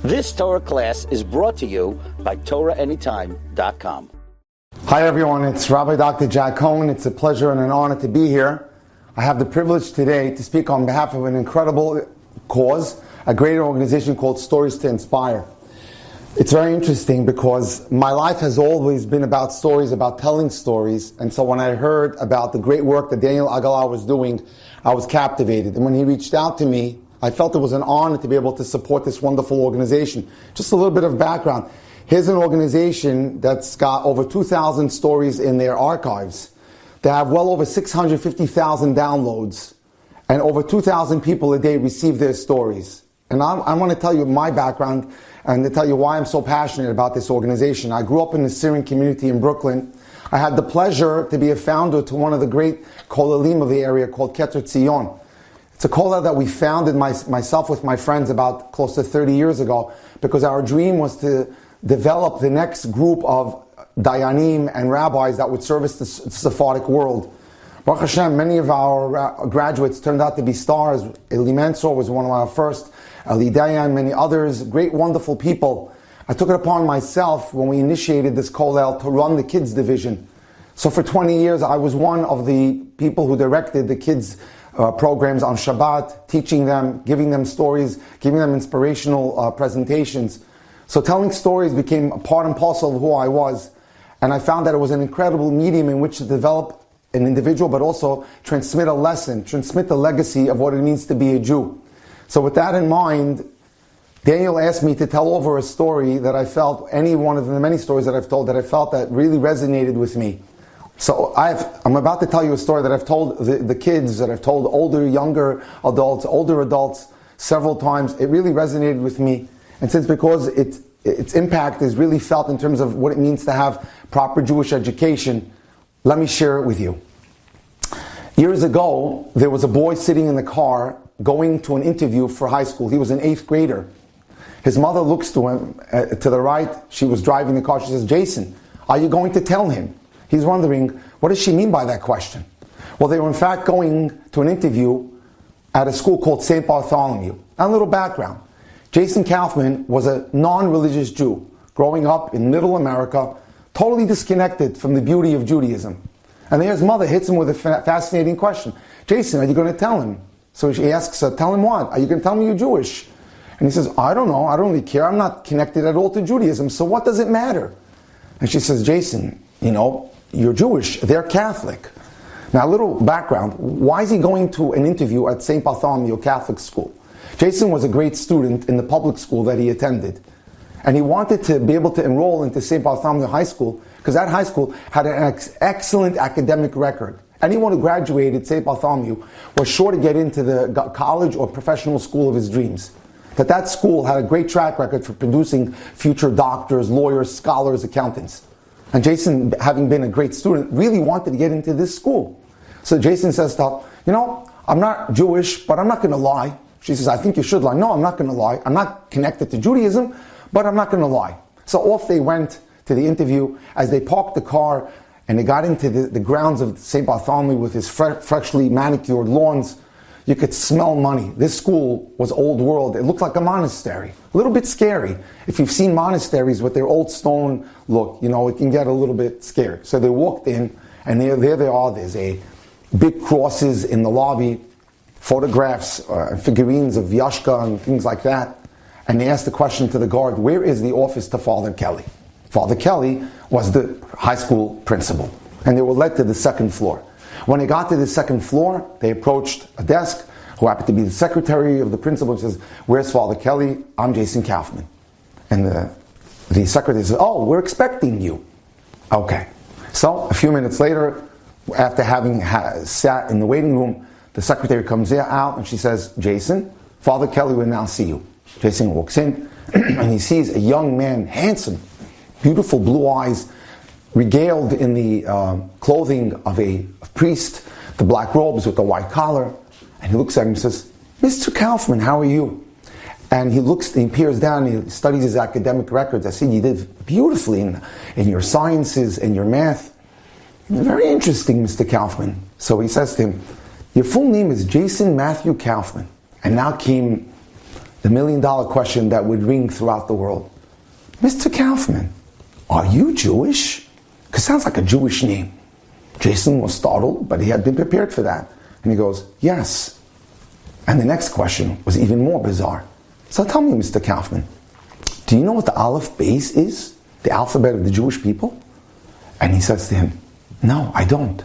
This Torah class is brought to you by TorahAnytime.com. Hi everyone, it's Rabbi Dr. Jack Cohen. It's a pleasure and an honor to be here. I have the privilege today to speak on behalf of an incredible cause, a great organization called Stories to Inspire. It's very interesting because my life has always been about stories, about telling stories. And so when I heard about the great work that Daniel Agalar was doing, I was captivated. And when he reached out to me, I felt it was an honor to be able to support this wonderful organization. Just a little bit of background. Here's an organization that's got over 2,000 stories in their archives. They have well over 650,000 downloads. And over 2,000 people a day receive their stories. And I want to tell you my background and to tell you why I'm so passionate about this organization. I grew up in the Syrian community in Brooklyn. I had the pleasure to be a founder to one of the great kollalim of the area called Keter Tzion. It's a kollel that we founded myself with my friends about close to 30 years ago because our dream was to develop the next group of dayanim and rabbis that would service the Sephardic world. Baruch Hashem, many of our graduates turned out to be stars. Eli Mansour was one of our first. Ali Dayan, many others, great, wonderful people. I took it upon myself when we initiated this kollel to run the kids division. So for 20 years, I was one of the people who directed the kids programs on Shabbat, teaching them, giving them stories, giving them inspirational presentations. So telling stories became a part and parcel of who I was. And I found that it was an incredible medium in which to develop an individual, but also transmit a lesson, transmit the legacy of what it means to be a Jew. So with that in mind, Daniel asked me to tell over a story that I felt, any one of the many stories that I've told, that I felt that really resonated with me. So I'm about to tell you a story that I've told the kids, that I've told older, younger adults, older adults several times. It really resonated with me. And since because its impact is really felt in terms of what it means to have proper Jewish education, let me share it with you. Years ago, there was a boy sitting in the car going to an interview for high school. He was an 8th grader. His mother looks to him, to the right. She was driving the car. She says, "Jason, are you going to tell him?" He's wondering, what does she mean by that question? Well, they were in fact going to an interview at a school called St. Bartholomew. A little background. Jason Kaufman was a non-religious Jew, growing up in middle America, totally disconnected from the beauty of Judaism. And then his mother hits him with a fascinating question. "Jason, are you going to tell him?" So she asks her, "Tell him what? Are you going to tell me you're Jewish?" And he says, "I don't know. I don't really care. I'm not connected at all to Judaism. So what does it matter?" And she says, "Jason, you're Jewish. They're Catholic." Now, a little background. Why is he going to an interview at St. Bartholomew Catholic School? Jason was a great student in the public school that he attended. And he wanted to be able to enroll into St. Bartholomew High School because that high school had an excellent academic record. Anyone who graduated St. Bartholomew was sure to get into the college or professional school of his dreams. That school had a great track record for producing future doctors, lawyers, scholars, accountants. And Jason, having been a great student, really wanted to get into this school. So Jason says to her, "I'm not Jewish, but I'm not going to lie." She says, "I think you should lie." "No, I'm not going to lie. I'm not connected to Judaism, but I'm not going to lie." So off they went to the interview. As they parked the car and they got into the grounds of St. Bartholomew with his freshly manicured lawns, you could smell money. This school was old world. It looked like a monastery. A little bit scary. If you've seen monasteries with their old stone look, it can get a little bit scary. So they walked in, and there they are. There's a big crosses in the lobby, photographs, figurines of Yashka and things like that. And they asked the question to the guard, "Where is the office to Father Kelly?" Father Kelly was the high school principal. And they were led to the second floor. When they got to the second floor, they approached a desk who happened to be the secretary of the principal and says, "Where's Father Kelly?" "I'm Jason Kaufman." And the secretary says, "Oh, we're expecting you." Okay. So a few minutes later, after having sat in the waiting room, the secretary comes out and she says, "Jason, Father Kelly will now see you." Jason walks in and he sees a young man, handsome, beautiful blue eyes, regaled in the clothing of a priest, the black robes with the white collar. And he looks at him and says, "Mr. Kaufman, how are you?" And he peers down, he studies his academic records. "I see you did beautifully in your sciences and your math. Very interesting, Mr. Kaufman." So he says to him, "Your full name is Jason Matthew Kaufman." And now came the $1,000,000 question that would ring throughout the world. Mr. Kaufman, are you Jewish? Because it sounds like a Jewish name. Jason was startled, but he had been prepared for that. And he goes, yes. And the next question was even more bizarre. So tell me, Mr. Kaufman, do you know what the Aleph base is? The alphabet of the Jewish people? And he says to him, no, I don't.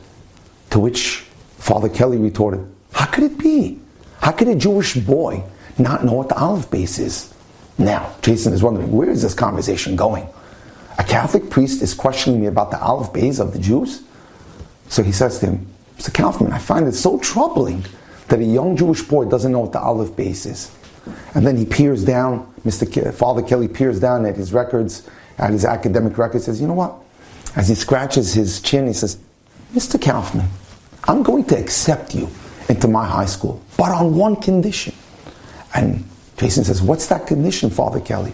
To which Father Kelly retorted, how could it be? How could a Jewish boy not know what the Aleph base is? Now, Jason is wondering, where is this conversation going? A Catholic priest is questioning me about the Aleph base of the Jews? So he says to him, Mr. Kaufman, I find it so troubling that a young Jewish boy doesn't know what the Aleph base is. And then he peers down, Father Kelly peers down at his records, at his academic records, says, you know what? As he scratches his chin, he says, Mr. Kaufman, I'm going to accept you into my high school, but on one condition. And Jason says, what's that condition, Father Kelly?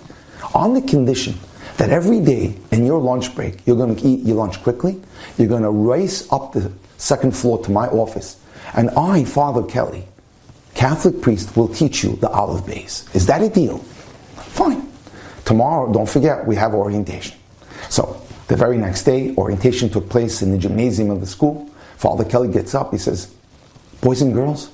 On the condition that every day in your lunch break, you're going to eat your lunch quickly, you're going to race up the second floor to my office, and I, Father Kelly, Catholic priest, will teach you the Aleph base. Is that a deal? Fine. Tomorrow, don't forget, we have orientation. So, the very next day, orientation took place in the gymnasium of the school. Father Kelly gets up, he says, boys and girls,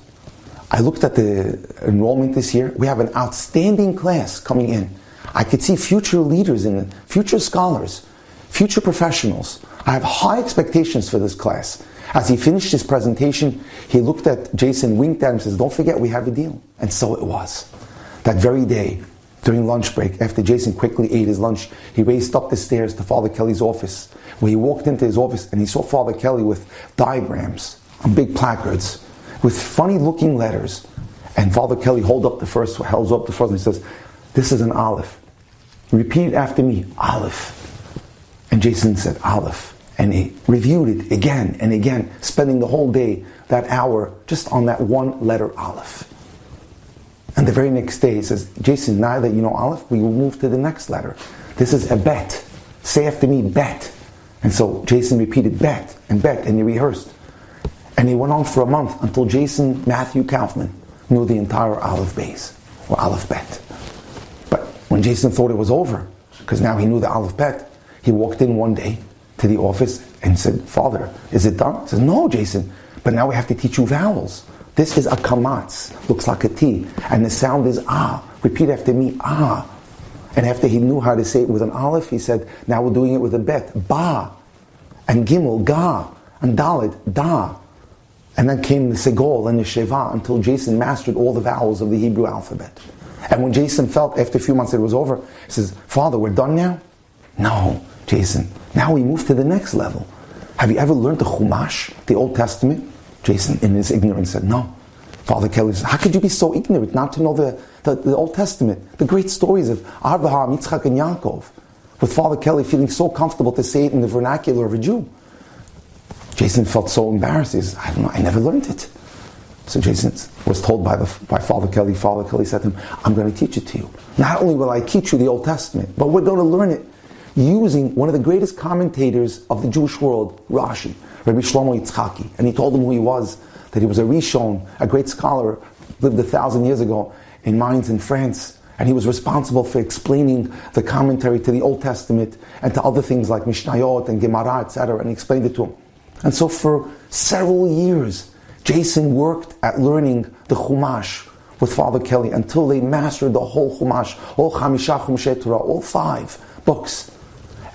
I looked at the enrollment this year. We have an outstanding class coming in. I could see future leaders in it, future scholars, future professionals. I have high expectations for this class. As he finished his presentation, he looked at Jason, winked at him, and says, don't forget, we have a deal. And so it was. That very day, during lunch break, after Jason quickly ate his lunch, he raced up the stairs to Father Kelly's office, where he walked into his office and he saw Father Kelly with diagrams on big placards, with funny-looking letters. And Father Kelly holds up the first one, and he says, this is an Aleph. Repeat after me, Aleph. And Jason said, Aleph. And he reviewed it again and again, spending the whole day, that hour, just on that one letter, Aleph. And the very next day, he says, Jason, now that you know Aleph, we will move to the next letter. This is a bet. Say after me, bet. And so Jason repeated bet, and he rehearsed. And he went on for a month until Jason Matthew Kaufman knew the entire Aleph base, or Aleph bet. But when Jason thought it was over, because now he knew the Aleph bet, he walked in one day to the office and said, Father, is it done? He says, no, Jason, but now we have to teach you vowels. This is a kamatz, looks like a T, and the sound is ah. Repeat after me, ah. And after he knew how to say it with an aleph, he said, now we're doing it with a bet, ba. And gimel, ga. And dalet, da. And then came the segol and the sheva until Jason mastered all the vowels of the Hebrew alphabet. And when Jason felt after a few months it was over, he says, Father, we're done now? No, Jason. Now we move to the next level. Have you ever learned the Chumash, the Old Testament? Jason, in his ignorance, said, no. Father Kelly said, how could you be so ignorant not to know the Old Testament? The great stories of Abraham, Yitzchak, and Yaakov. With Father Kelly feeling so comfortable to say it in the vernacular of a Jew. Jason felt so embarrassed. He says, I don't know, I never learned it. So Jason was told by Father Kelly. Father Kelly said to him, I'm going to teach it to you. Not only will I teach you the Old Testament, but we're going to learn it using one of the greatest commentators of the Jewish world, Rashi, Rabbi Shlomo Yitzchaki. And he told him who he was, that he was a Rishon, a great scholar, lived 1,000 years ago in Mainz in France. And he was responsible for explaining the commentary to the Old Testament and to other things like Mishnayot and Gemara, etc. And he explained it to him. And so for several years, Jason worked at learning the Chumash with Father Kelly until they mastered the whole Chumash, all Chamisha Chumshei Torah, all 5 books.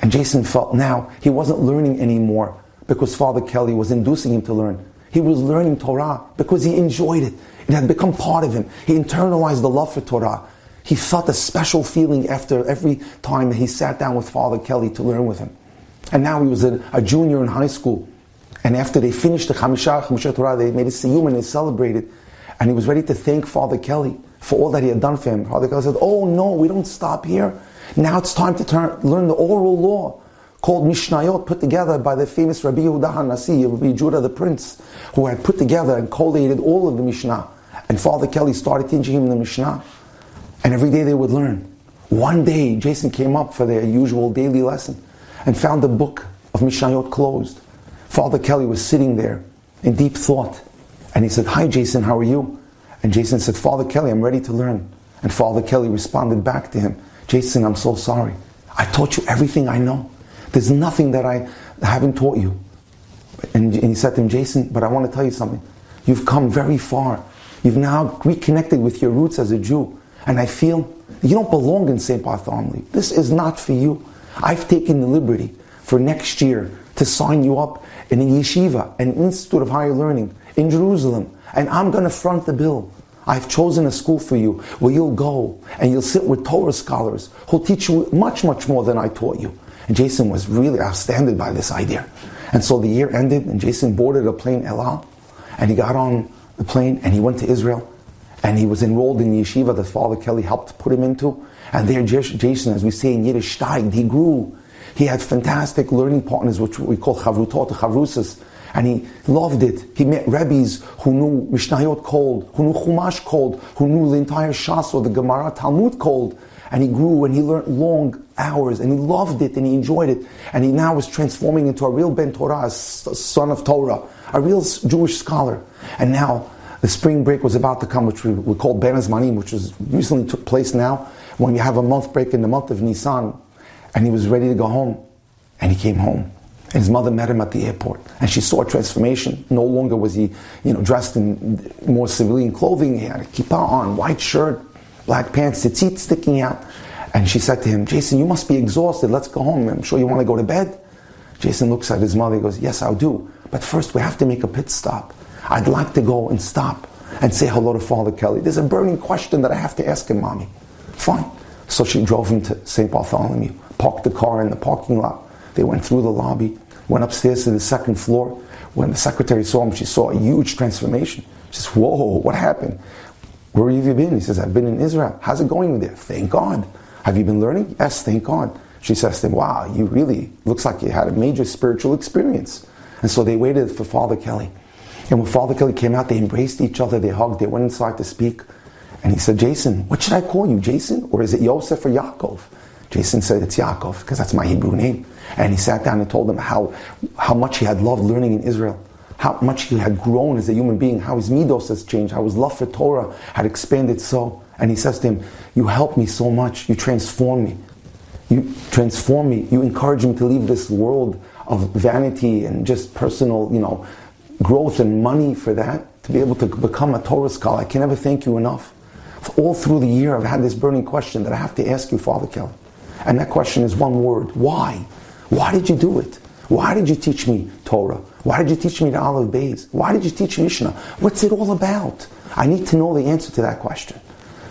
And Jason felt now he wasn't learning anymore because Father Kelly was inducing him to learn. He was learning Torah because he enjoyed it. It had become part of him. He internalized the love for Torah. He felt a special feeling after every time that he sat down with Father Kelly to learn with him. And now he was a junior in high school. And after they finished the Chamisha Torah, they made a siyum and they celebrated. And he was ready to thank Father Kelly for all that he had done for him. Father Kelly said, oh no, we don't stop here. Now it's time to learn the oral law called Mishnayot, put together by the famous Rabbi Yehuda HaNasi, Rabbi Judah the Prince, who had put together and collated all of the Mishnah. And Father Kelly started teaching him the Mishnah. And every day they would learn. One day, Jason came up for their usual daily lesson and found the book of Mishnayot closed. Father Kelly was sitting there in deep thought. And he said, hi Jason, how are you? And Jason said, Father Kelly, I'm ready to learn. And Father Kelly responded back to him, Jason, I'm so sorry. I taught you everything I know. There's nothing that I haven't taught you. And he said to him, Jason, but I want to tell you something. You've come very far. You've now reconnected with your roots as a Jew. And I feel you don't belong in St. Bartholomew. This is not for you. I've taken the liberty for next year to sign you up in a yeshiva, an institute of higher learning in Jerusalem. And I'm going to front the bill. I've chosen a school for you where you'll go and you'll sit with Torah scholars who'll teach you much, much more than I taught you. And Jason was really astounded by this idea. And so the year ended and Jason boarded a plane, El Al, and he got on the plane and he went to Israel. And he was enrolled in the yeshiva that Father Kelly helped put him into. And there Jason, as we say in Yiddish, steiged. He grew. He had fantastic learning partners, which we call chavrutot, chavrusas. And he loved it. He met Rebbes who knew Mishnayot cold, who knew Chumash cold, who knew the entire Shas or the Gemara Talmud cold. And he grew and he learned long hours and he loved it and he enjoyed it. And he now was transforming into a real Ben Torah, a son of Torah, a real Jewish scholar. And now the spring break was about to come, which we call Ben Azmanim, which recently took place now, when you have a month break in the month of Nisan. And he was ready to go home. And he came home. And his mother met him at the airport. And she saw a transformation. No longer was he, dressed in more civilian clothing. He had a kippah on, white shirt, black pants, tzitzit sticking out. And she said to him, Jason, you must be exhausted. Let's go home. I'm sure you want to go to bed. Jason looks at his mother. He goes, yes, I do. But first we have to make a pit stop. I'd like to go and stop and say hello to Father Kelly. There's a burning question that I have to ask him, Mommy. Fine. So she drove him to St. Bartholomew, parked the car in the parking lot. They went through the lobby, went upstairs to the second floor. When the secretary saw him, she saw a huge transformation. She says, whoa, what happened? Where have you been? He says, I've been in Israel. How's it going with there? Thank God. Have you been learning? Yes, thank God. She says to him, wow, you really, looks like you had a major spiritual experience. And so they waited for Father Kelly. And when Father Kelly came out, they embraced each other, they hugged, they went inside to speak. And he said, Jason, what should I call you, Jason? Or is it Yosef or Yaakov? Jason said, it's Yaakov, because that's my Hebrew name. And he sat down and told them how much he had loved learning in Israel, how much he had grown as a human being, how his midos has changed, how his love for Torah had expanded so. And he says to him, you helped me so much, you transformed me. You transform me, you encourage me to leave this world of vanity and just personal, growth and money for that, to be able to become a Torah scholar. I can never thank you enough. All through the year I've had this burning question that I have to ask you, Father Kelly. And that question is one word, why? Why did you do it? Why did you teach me Torah? Why did you teach me the Aleph Beis? Why did you teach Mishnah? What's it all about? I need to know the answer to that question.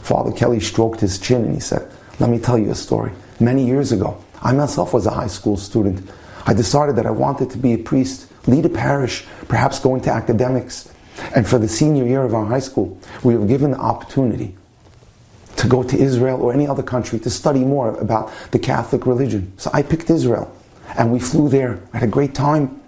Father Kelly stroked his chin and he said, let me tell you a story. Many years ago, I myself was a high school student. I decided that I wanted to be a priest, lead a parish, perhaps go into academics. And for the senior year of our high school, we were given the opportunity to go to Israel or any other country to study more about the Catholic religion. So I picked Israel and we flew there. I had a great time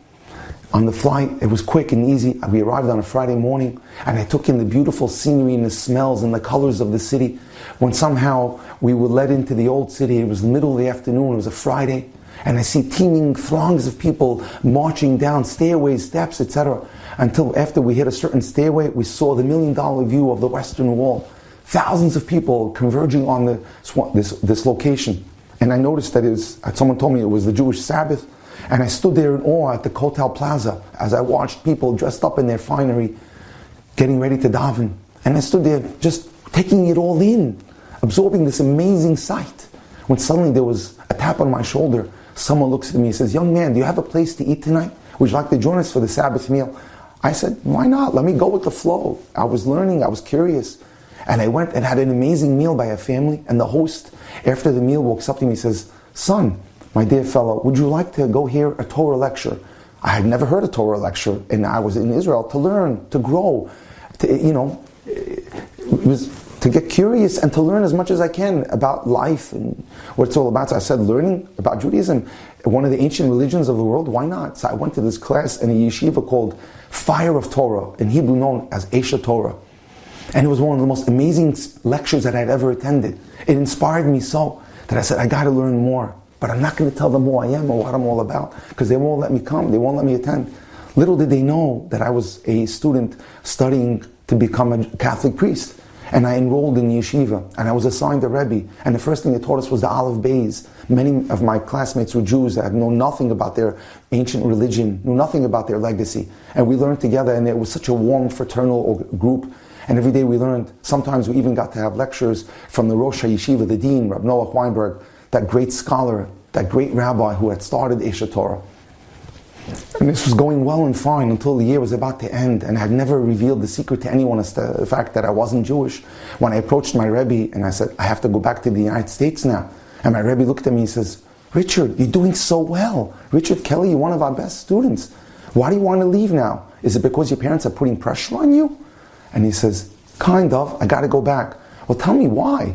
on the flight. It was quick and easy. We arrived on a Friday morning and I took in the beautiful scenery and the smells and the colors of the city. When somehow we were led into the old city, it was the middle of the afternoon, it was a Friday, and I see teeming throngs of people marching down stairways, steps, etc. Until after we hit a certain stairway, we saw the $1 million view of the Western Wall. Thousands of people converging on this location. And I noticed that someone told me it was the Jewish Sabbath. And I stood there in awe at the Kotel Plaza as I watched people dressed up in their finery getting ready to daven. And I stood there just taking it all in, absorbing this amazing sight. When suddenly there was a tap on my shoulder, someone looks at me and says, young man, do you have a place to eat tonight? Would you like to join us for the Sabbath meal? I said, why not? Let me go with the flow. I was learning, I was curious. And I went and had an amazing meal by a family. And the host, after the meal, walks up to me and says, son, my dear fellow, would you like to go hear a Torah lecture? I had never heard a Torah lecture, and I was in Israel to learn, to grow, it was to get curious and to learn as much as I can about life and what it's all about. So I said, learning about Judaism, one of the ancient religions of the world, why not? So I went to this class in a yeshiva called Fire of Torah, in Hebrew known as Esha Torah. And it was one of the most amazing lectures that I'd ever attended. It inspired me so that I said, I got to learn more. But I'm not going to tell them who I am or what I'm all about, because they won't let me come, they won't let me attend. Little did they know that I was a student studying to become a Catholic priest. And I enrolled in yeshiva, and I was assigned a Rebbe. And the first thing they taught us was the Aleph Beis. Many of my classmates were Jews that had known nothing about their ancient religion, knew nothing about their legacy. And we learned together, and it was such a warm, fraternal group. And every day we learned. Sometimes we even got to have lectures from the Rosh HaYeshiva, the Dean, Rabbi Noah Weinberg, that great scholar, that great rabbi who had started Eshet Torah. And this was going well and fine until the year was about to end, and I had never revealed the secret to anyone as to the fact that I wasn't Jewish. When I approached my Rebbe and I said, I have to go back to the United States now. And my Rebbe looked at me and says, Richard, you're doing so well. Richard Kelly, you're one of our best students. Why do you want to leave now? Is it because your parents are putting pressure on you? And he says, kind of, I got to go back. Well, tell me why.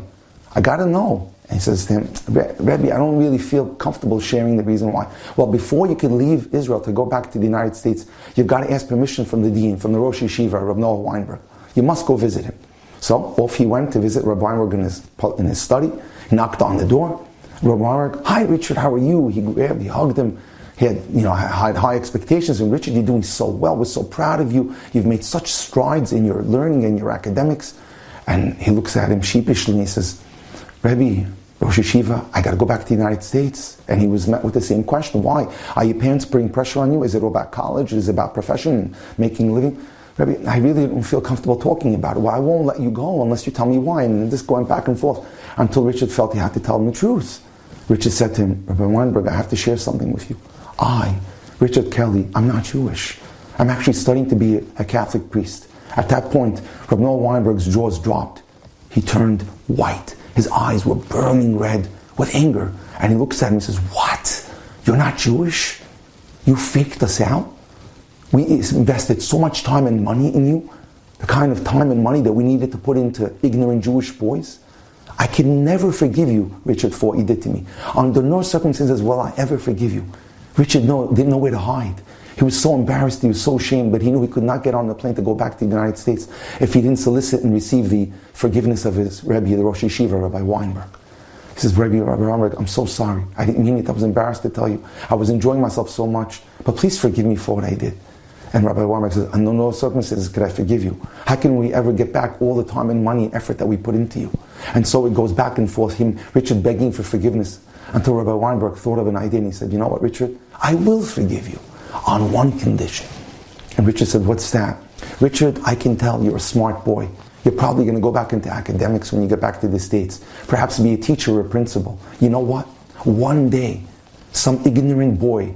I got to know. And he says to him, Rebbe, I don't really feel comfortable sharing the reason why. Well, before you can leave Israel to go back to the United States, you've got to ask permission from the Dean, from the Rosh Yeshiva, Rabbi Noah Weinberg. You must go visit him. So off he went to visit Rabbi Weinberg in his study. He knocked on the door. Rabbi Weinberg, hi Richard, how are you? He grabbed, he hugged him. He had, had high expectations. And Richard, you're doing so well. We're so proud of you. You've made such strides in your learning and your academics. And he looks at him sheepishly and he says, Rebbe, Rosh Yeshiva, I got to go back to the United States. And he was met with the same question. Why? Are your parents putting pressure on you? Is it about college? Is it about profession, making a living? Rebbe, I really don't feel comfortable talking about it. Well, I won't let you go unless you tell me why. And this going back and forth until Richard felt he had to tell him the truth. Richard said to him, Rabbi Weinberg, I have to share something with you. I, Richard Kelly, I'm not Jewish. I'm actually studying to be a Catholic priest. At that point, Rabbi Noah Weinberg's jaws dropped. He turned white. His eyes were burning red with anger. And he looks at him and says, what? You're not Jewish? You faked us out? We invested so much time and money in you, the kind of time and money that we needed to put into ignorant Jewish boys. I can never forgive you, Richard, for what you did to me. Under no circumstances will I ever forgive you. Richard didn't know where to hide. He was so embarrassed, he was so ashamed, but he knew he could not get on the plane to go back to the United States if he didn't solicit and receive the forgiveness of his Rebbe, the Rosh Yeshiva, Rabbi Weinberg. He says, Rabbi Weinberg, I'm so sorry. I didn't mean it. I was embarrassed to tell you. I was enjoying myself so much, but please forgive me for what I did. And Rabbi Weinberg says, under no circumstances could I forgive you. How can we ever get back all the time and money and effort that we put into you? And so it goes back and forth, Richard begging for forgiveness, until Rabbi Weinberg thought of an idea and he said, you know what, Richard? I will forgive you on one condition. And Richard said, what's that? Richard, I can tell you're a smart boy. You're probably going to go back into academics when you get back to the States. Perhaps be a teacher or a principal. You know what? One day, some ignorant boy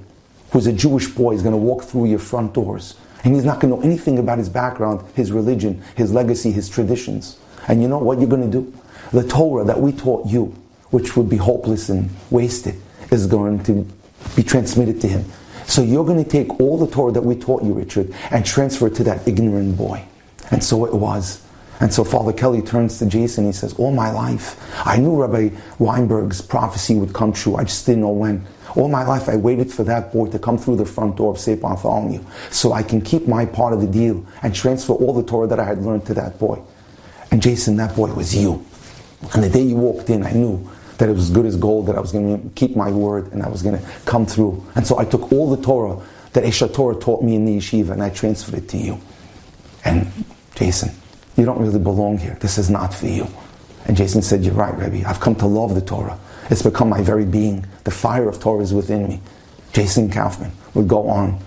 who's a Jewish boy is going to walk through your front doors. And he's not going to know anything about his background, his religion, his legacy, his traditions. And you know what you're going to do? The Torah that we taught you, which would be hopeless and wasted, is going to be transmitted to him. So you're going to take all the Torah that we taught you, Richard, and transfer it to that ignorant boy. And so it was. And so Father Kelly turns to Jason and he says, all my life, I knew Rabbi Weinberg's prophecy would come true. I just didn't know when. All my life I waited for that boy to come through the front door of St. Bartholomew so I can keep my part of the deal and transfer all the Torah that I had learned to that boy. And Jason, that boy was you. And the day you walked in, I knew that it was good as gold, that I was going to keep my word and I was going to come through. And so I took all the Torah that Eshet Torah taught me in the yeshiva and I transferred it to you. And Jason, you don't really belong here. This is not for you. And Jason said, you're right, Rebbe. I've come to love the Torah. It's become my very being. The fire of Torah is within me. Jason Kaufman would go on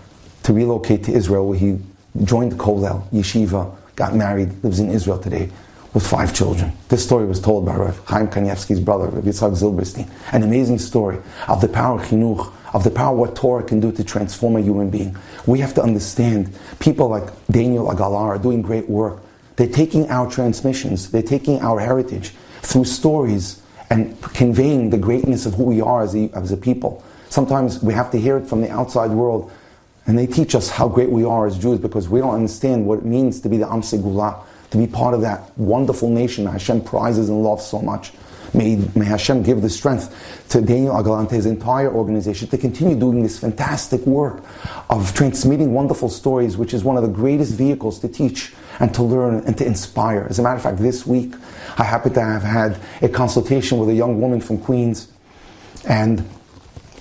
to relocate to Israel, where he joined Kollel, yeshiva, got married, lives in Israel today with 5 children. This story was told by Rav Chaim Kanievsky's brother, Rabbi Yitzhak Zilberstein. An amazing story of the power of chinuch, of the power of what Torah can do to transform a human being. We have to understand people like Daniel Agalar are doing great work. They're taking our transmissions, they're taking our heritage through stories and conveying the greatness of who we are as a people. Sometimes we have to hear it from the outside world, and they teach us how great we are as Jews because we don't understand what it means to be the Am Segula, to be part of that wonderful nation that Hashem prizes and loves so much. May Hashem give the strength to Daniel Agalar and his entire organization to continue doing this fantastic work of transmitting wonderful stories, which is one of the greatest vehicles to teach and to learn and to inspire. As a matter of fact, this week I happen to have had a consultation with a young woman from Queens, and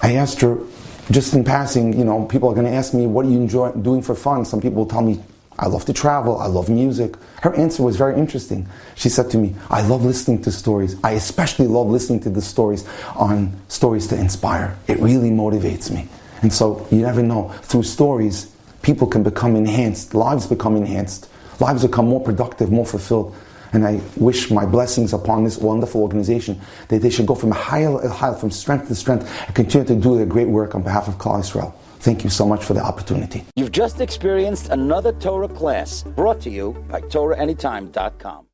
I asked her, just in passing, people are going to ask me, what do you enjoy doing for fun? Some people will tell me, I love to travel. I love music. Her answer was very interesting. She said to me, I love listening to stories. I especially love listening to the stories on Stories to Inspire. It really motivates me. And so you never know. Through stories, people can become enhanced. Lives become enhanced. Lives become more productive, more fulfilled. And I wish my blessings upon this wonderful organization that they should go from from strength to strength and continue to do their great work on behalf of Klal Yisrael. Thank you so much for the opportunity. You've just experienced another Torah class brought to you by TorahAnytime.com.